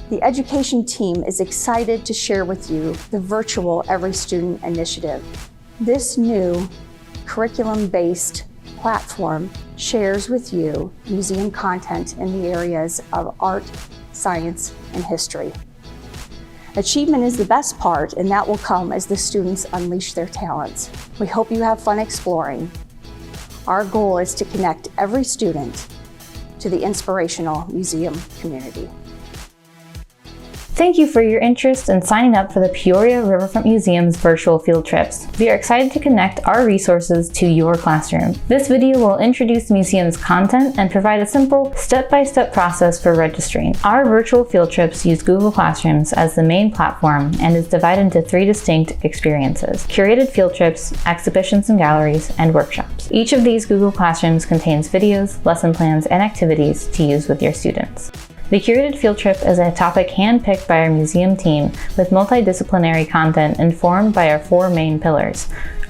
The education team is excited to share with you the virtual Every Student initiative. This new curriculum-based platform shares with you museum content in the areas of art, science, and history. Achievement is the best part, and that will come as the students unleash their talents. We hope you have fun exploring. Our goal is to connect every student to the inspirational museum community. Thank you for your interest in signing up for the Peoria Riverfront Museum's virtual field trips. We are excited to connect our resources to your classroom. This video will introduce the museum's content and provide a simple step-by-step process for registering. Our virtual field trips use Google Classrooms as the main platform and is divided into 3 distinct experiences: curated field trips, exhibitions and galleries, and workshops. Each of these Google Classrooms contains videos, lesson plans, and activities to use with your students. The curated field trip is a topic handpicked by our museum team with multidisciplinary content informed by our 4 main pillars: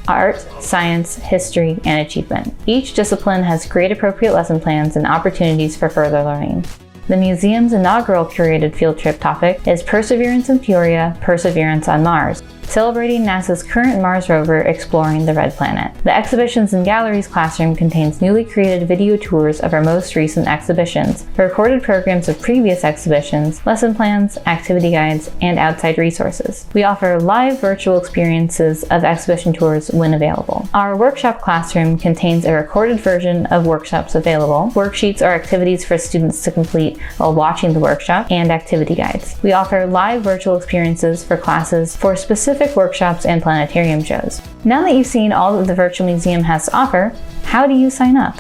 art, science, history, and achievement. Each discipline has grade-appropriate lesson plans and opportunities for further learning. The museum's inaugural curated field trip topic is Perseverance in Peoria, Perseverance on Mars, celebrating NASA's current Mars rover exploring the Red Planet. The Exhibitions and Galleries classroom contains newly created video tours of our most recent exhibitions, recorded programs of previous exhibitions, lesson plans, activity guides, and outside resources. We offer live virtual experiences of exhibition tours when available. Our workshop classroom contains a recorded version of workshops available, worksheets or activities for students to complete while watching the workshop, and activity guides. We offer live virtual experiences for classes for specific workshops and planetarium shows. Now that you've seen all that the virtual museum has to offer, how do you sign up?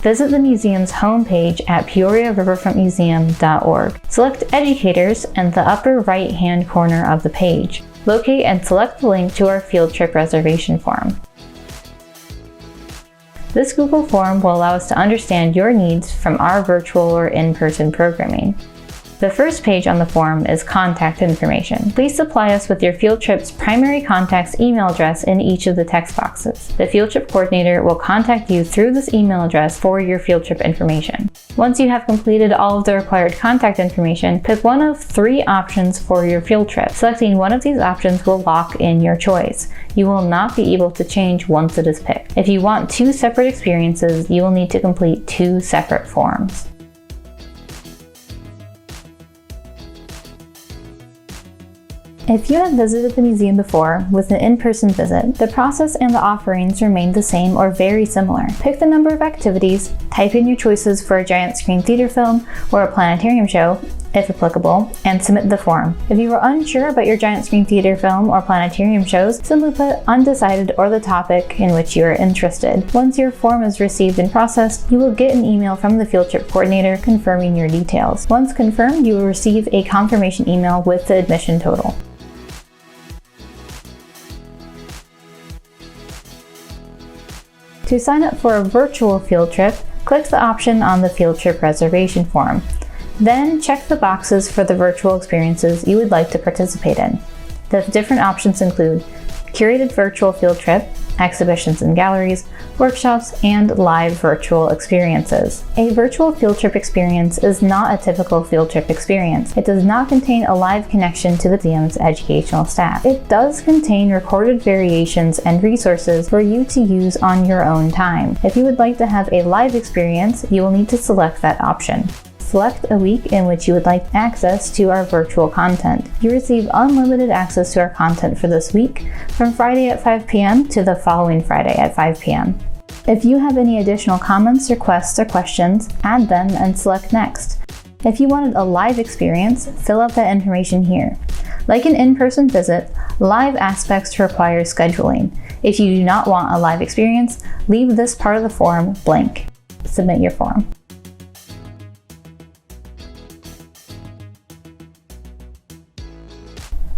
Visit the museum's homepage at peoriariverfrontmuseum.org. Select Educators in the upper right-hand corner of the page. Locate and select the link to our field trip reservation form. This Google form will allow us to understand your needs from our virtual or in-person programming. The first page on the form is contact information. Please supply us with your field trip's primary contact's email address in each of the text boxes. The field trip coordinator will contact you through this email address for your field trip information. Once you have completed all of the required contact information, pick one of 3 options for your field trip. Selecting one of these options will lock in your choice. You will not be able to change once it is picked. If you want 2 separate experiences, you will need to complete 2 separate forms. If you have visited the museum before with an in-person visit, the process and the offerings remain the same or very similar. Pick the number of activities, type in your choices for a giant screen theater film or a planetarium show, if applicable, and submit the form. If you are unsure about your giant screen theater film or planetarium shows, simply put undecided or the topic in which you are interested. Once your form is received and processed, you will get an email from the field trip coordinator confirming your details. Once confirmed, you will receive a confirmation email with the admission total. To sign up for a virtual field trip, click the option on the field trip reservation form. Then check the boxes for the virtual experiences you would like to participate in. The different options include curated virtual field trip, exhibitions and galleries, workshops, and live virtual experiences. A virtual field trip experience is not a typical field trip experience. It does not contain a live connection to the museum's educational staff. It does contain recorded variations and resources for you to use on your own time. If you would like to have a live experience, you will need to select that option. Select a week in which you would like access to our virtual content. You receive unlimited access to our content for this week, from Friday at 5 p.m. to the following Friday at 5 p.m. If you have any additional comments, requests, or questions, add them and select Next. If you wanted a live experience, fill out that information here. Like an in-person visit, live aspects require scheduling. If you do not want a live experience, leave this part of the form blank. Submit your form.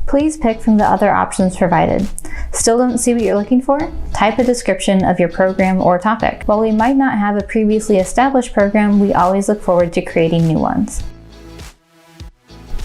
Please pick from the other options provided. Still don't see what you're looking for? Type a description of your program or topic. While we might not have a previously established program, we always look forward to creating new ones.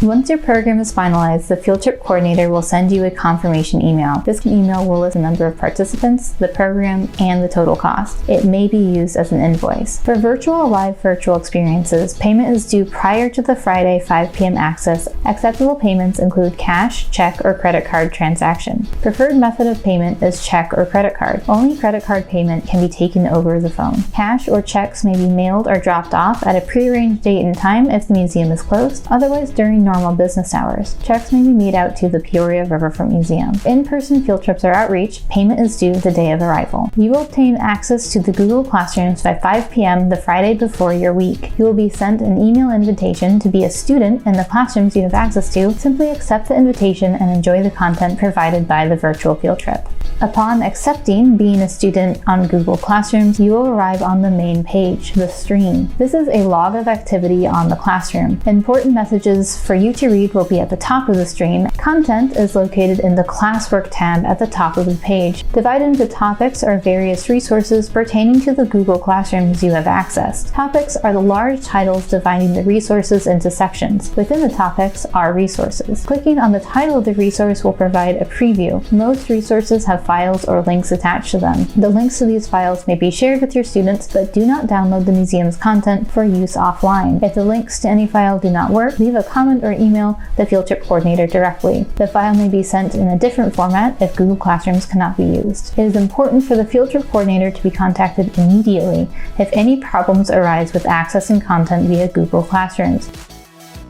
Once your program is finalized, the field trip coordinator will send you a confirmation email. This email will list the number of participants, the program, and the total cost. It may be used as an invoice. For live virtual experiences, payment is due prior to the Friday 5 p.m. access. Acceptable payments include cash, check, or credit card transaction. Preferred method of payment is check or credit card. Only credit card payment can be taken over the phone. Cash or checks may be mailed or dropped off at a prearranged date and time if the museum is closed, otherwise during normal business hours. Checks may be made out to the Peoria Riverfront Museum. In-person field trips or outreach, payment is due the day of arrival. You will obtain access to the Google Classrooms by 5 p.m. the Friday before your week. You will be sent an email invitation to be a student in the classrooms you have access to. Simply accept the invitation and enjoy the content provided by the virtual field trip. Upon accepting being a student on Google Classrooms, you will arrive on the main page, the stream. This is a log of activity on the classroom. Important messages for you to read will be at the top of the stream. Content is located in the Classwork tab at the top of the page. Divided into topics are various resources pertaining to the Google Classrooms you have accessed. Topics are the large titles dividing the resources into sections. Within the topics are resources. Clicking on the title of the resource will provide a preview. Most resources have files or links attached to them. The links to these files may be shared with your students, but do not download the museum's content for use offline. If the links to any file do not work, leave a comment or email the field trip coordinator directly. The file may be sent in a different format if Google Classrooms cannot be used. It is important for the field trip coordinator to be contacted immediately if any problems arise with accessing content via Google Classrooms.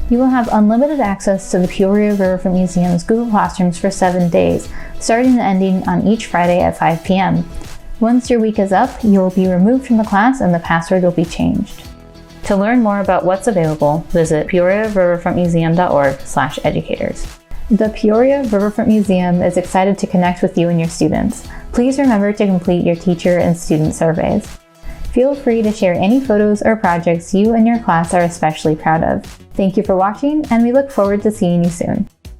You will have unlimited access to the Peoria Riverfront Museum's Google Classrooms for 7 days, starting and ending on each Friday at 5 p.m. Once your week is up, you will be removed from the class and the password will be changed. To learn more about what's available, visit peoriariverfrontmuseum.org/educators. The Peoria Riverfront Museum is excited to connect with you and your students. Please remember to complete your teacher and student surveys. Feel free to share any photos or projects you and your class are especially proud of. Thank you for watching, and we look forward to seeing you soon.